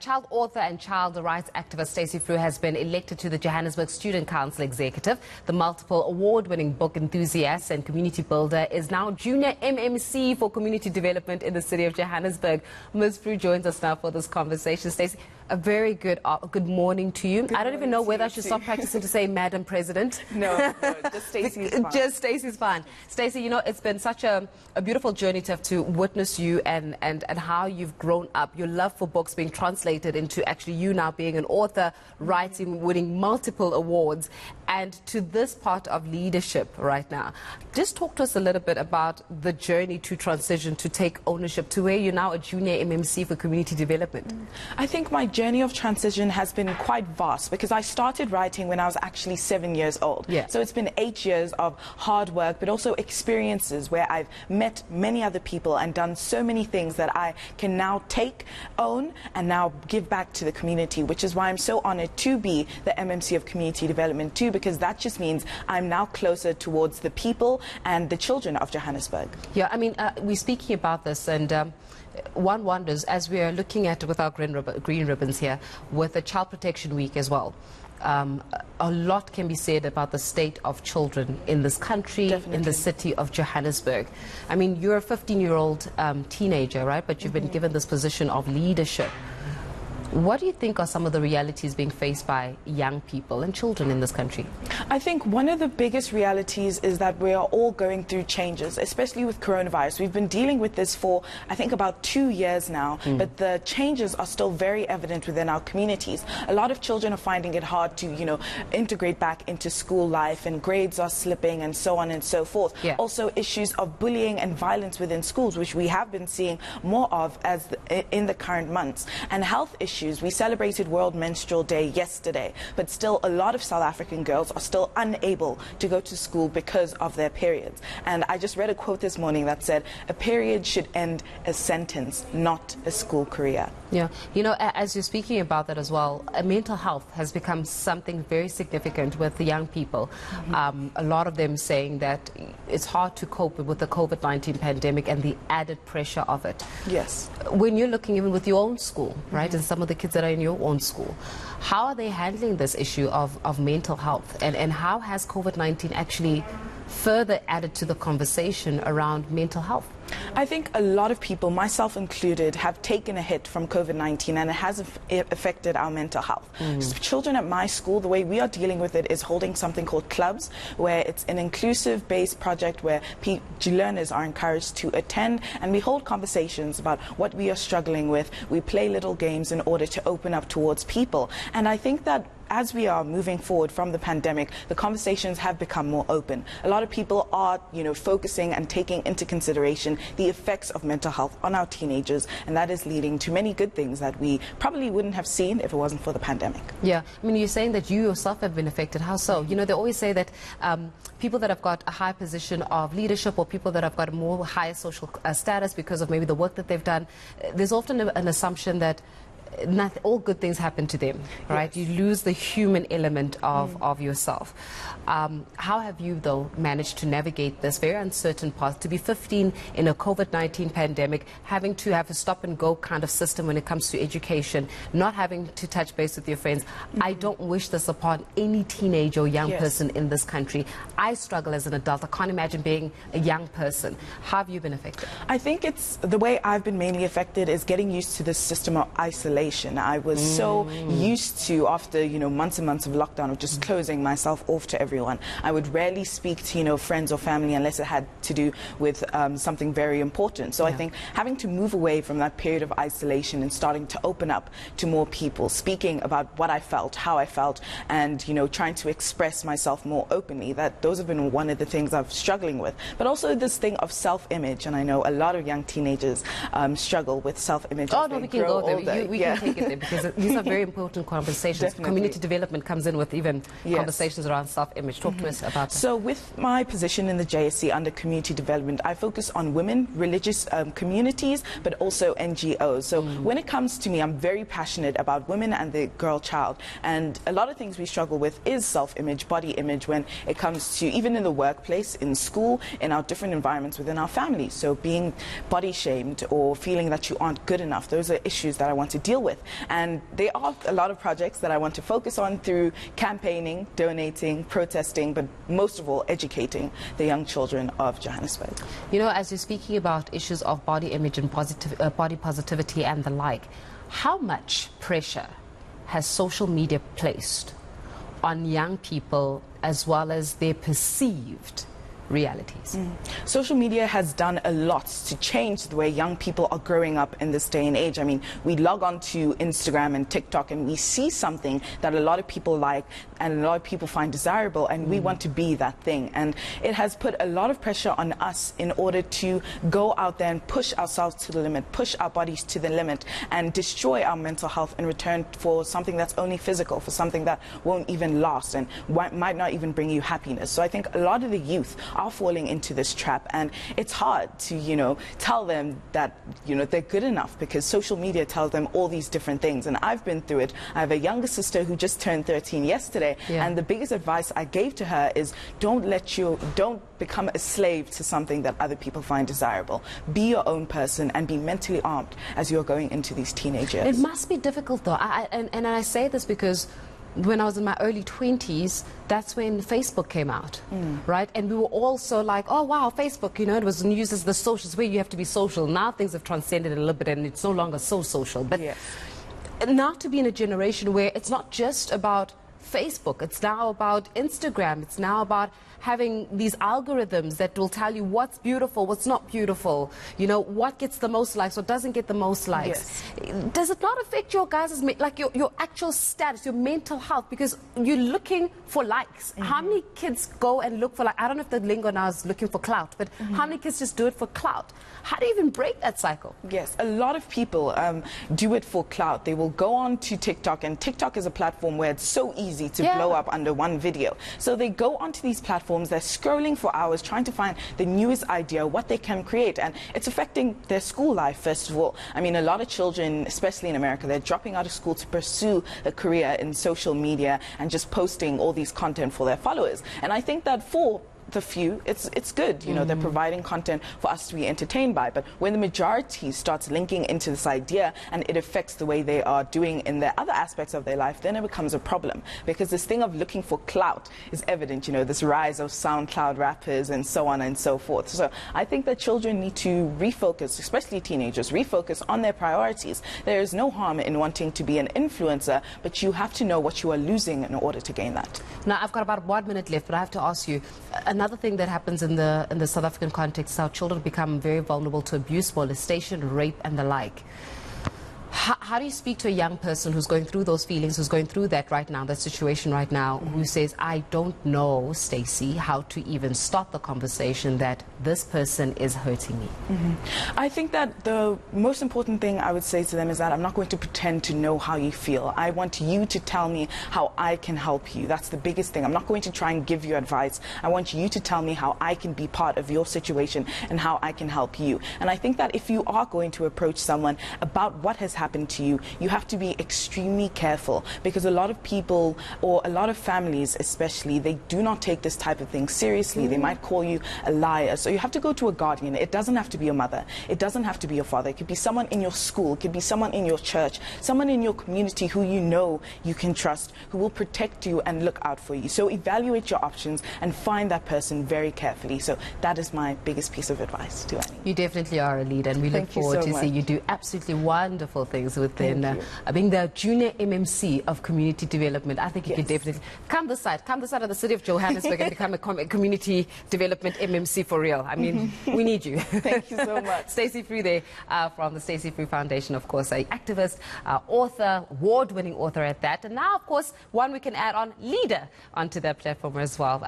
Child author and child rights activist Stacey Fru has been elected to the Johannesburg Student Council Executive. The multiple award-winning book enthusiast and community builder is now Junior MMC for community development in the City of Johannesburg. Ms. Fru joins us now for this conversation. Stacey, a very good morning to you. I don't even know whether I should stop practicing to say Madam President. No, just Stacey's fine. Just Stacey's fine. Stacey, you know, it's been such a beautiful journey to have to witness you and how you've grown up, your love for books being translated into actually you now being an author, writing, winning multiple awards, and to this part of leadership right now. Just talk to us a little bit about the journey to transition, to take ownership, to where you're now a Junior MMC for community development. I think my journey of transition has been quite vast because I started writing when I was actually 7 years old. Yeah. So it's been 8 years of hard work, but also experiences where I've met many other people and done so many things that I can now take, own, and now give back to the community, which is why I'm so honored to be the MMC of Community Development too, because that just means I'm now closer towards the people and the children of Johannesburg. Yeah, I mean, we're speaking about this, and one wonders, as we are looking at with our green ribbons here, with the Child Protection Week as well, a lot can be said about the state of children in this country, Definitely. in the city of Johannesburg. I mean, you're a 15-year-old teenager, right? But you've been given this position of leadership. What do you think are some of the realities being faced by young people and children in this country? I think one of the biggest realities is that we are all going through changes, especially with coronavirus. We've been dealing with this for, I think, about 2 years now, but the changes are still very evident within our communities. A lot of children are finding it hard to, you know, integrate back into school life, and grades are slipping and so on and so forth. Yeah. Also issues of bullying and violence within schools, which we have been seeing more of in the current months, and health issues. We celebrated World Menstrual Day yesterday, but still a lot of South African girls are still unable to go to school because of their periods. And I just read a quote this morning that said, a period should end a sentence, not a school career. Yeah, you know, as you're speaking about that as well, mental health has become something very significant with the young people. A lot of them saying that it's hard to cope with the COVID-19 pandemic and the added pressure of it. Yes. When you're looking even with your own school, right, and some of the kids that are in your own school, how are they handling this issue of mental health, and how has COVID-19 actually further added to the conversation around mental health? I think a lot of people, myself included, have taken a hit from COVID-19, and it has affected our mental health. Children at my school, the way we are dealing with it is holding something called clubs, where it's an inclusive-based project where learners are encouraged to attend, and we hold conversations about what we are struggling with. We play little games in order to open up towards people, and I think that as we are moving forward from the pandemic, the conversations have become more open. A lot of people are, you know, focusing and taking into consideration the effects of mental health on our teenagers, and that is leading to many good things that we probably wouldn't have seen if it wasn't for the pandemic. Yeah, I mean, you're saying that you yourself have been affected. How so? You know, they always say that people that have got a high position of leadership, or people that have got a more higher social status because of maybe the work that they've done, there's often an assumption that all good things happen to them, right? Yes. You lose the human element of yourself. How have you, though, managed to navigate this very uncertain path, to be 15 in a COVID-19 pandemic, having to have a stop-and-go kind of system when it comes to education, not having to touch base with your friends? I don't wish this upon any teenager or young person in this country. I struggle as an adult. I can't imagine being a young person. How have you been affected? I think it's the way I've been mainly affected is getting used to this system of isolation. I was so used to, after, you know, months and months of lockdown, of just closing myself off to everyone. I would rarely speak to, you know, friends or family unless it had to do with something very important. So I think having to move away from that period of isolation and starting to open up to more people, speaking about what I felt, how I felt, and, you know, trying to express myself more openly, those have been one of the things I've struggling with. But also this thing of self-image, and I know a lot of young teenagers struggle with self-image. Oh, no, we can go there. We can take it there, because these are very important conversations. Definitely. Community development comes in with even conversations around self-image. Talk to us about that. So with my position in the JSC under community development, I focus on women, religious communities, but also NGOs. So when it comes to me, I'm very passionate about women and the girl child. And a lot of things we struggle with is self-image, body image, when it comes to even in the workplace, in school, in our different environments within our families. So being body shamed or feeling that you aren't good enough, those are issues that I want to deal with. And there are a lot of projects that I want to focus on through campaigning, donating, protesting, but most of all, educating the young children of Johannesburg. You know, as you're speaking about issues of body image and body positivity and the like, how much pressure has social media placed on young people as well as their perceived realities? Social media has done a lot to change the way young people are growing up in this day and age. I mean, we log on to Instagram and TikTok and we see something that a lot of people like and a lot of people find desirable, and we want to be that thing. And it has put a lot of pressure on us in order to go out there and push ourselves to the limit, push our bodies to the limit, and destroy our mental health in return for something that's only physical, for something that won't even last and might not even bring you happiness. So I think a lot of the youth are falling into this trap, and it's hard to, you know, tell them that, you know, they're good enough, because social media tells them all these different things. And I've been through it. I have a younger sister who just turned 13 yesterday, and the biggest advice I gave to her is don't become a slave to something that other people find desirable. Be your own person and be mentally armed as you're going into these teenage years. It must be difficult though, and I say this because when I was in my early 20s, that's when Facebook came out, right? And we were all so like, oh wow, Facebook, you know, it was used as the socials where you have to be social. Now things have transcended a little bit and it's no longer so social. But now to be in a generation where it's not just about Facebook, it's now about Instagram, it's now about having these algorithms that will tell you what's beautiful, what's not beautiful, you know, what gets the most likes, what doesn't get the most likes. Does it not affect your guys' like your actual status, your mental health, because you're looking for likes? How many kids go and look for, like, I don't know if the lingo now is looking for clout, but how many kids just do it for clout? How do you even break that cycle? Yes, a lot of people do it for clout. They will go on to TikTok, and TikTok is a platform where it's so easy to blow up under one video. So they go onto these platforms, they're scrolling for hours trying to find the newest idea, what they can create, and it's affecting their school life first of all. I mean, a lot of children, especially in America, they're dropping out of school to pursue a career in social media and just posting all these content for their followers. And I think that for the few, it's good, you know, they're providing content for us to be entertained by. But when the majority starts linking into this idea and it affects the way they are doing in their other aspects of their life, then it becomes a problem, because this thing of looking for clout is evident, you know, this rise of SoundCloud rappers and so on and so forth. So I think that children need to refocus, especially teenagers, refocus on their priorities. There is no harm in wanting to be an influencer, but you have to know what you are losing in order to gain that. Now, I've got about 1 minute left, but I have to ask you, another thing that happens in the South African context is how children become very vulnerable to abuse, molestation, rape and the like. How do you speak to a young person who's going through those feelings, who's going through that right now, that situation right now, who says, I don't know, Stacey, how to even start the conversation that this person is hurting me? I think that the most important thing I would say to them is that I'm not going to pretend to know how you feel. I want you to tell me how I can help you. That's the biggest thing. I'm not going to try and give you advice. I want you to tell me how I can be part of your situation and how I can help you. And I think that if you are going to approach someone about what has happened to you, you have to be extremely careful, because a lot of people, or a lot of families especially, they do not take this type of thing seriously. They might call you a liar. So you have to go to a guardian. It doesn't have to be your mother. It doesn't have to be your father. It could be someone in your school. It could be someone in your church, someone in your community who you know you can trust, who will protect you and look out for you. So evaluate your options and find that person very carefully. So that is my biggest piece of advice to Annie. You definitely are a leader, and we look forward to see you do absolutely wonderful things within being the Junior MMC of community development. I think you can definitely come this side of the City of Johannesburg and become a community development MMC for real. I mean, we need you. Thank you so much. Stacey Fru there from the Stacey Fru Foundation, of course, an activist, author, award-winning author at that. And now, of course, one we can add on, leader onto that platform as well.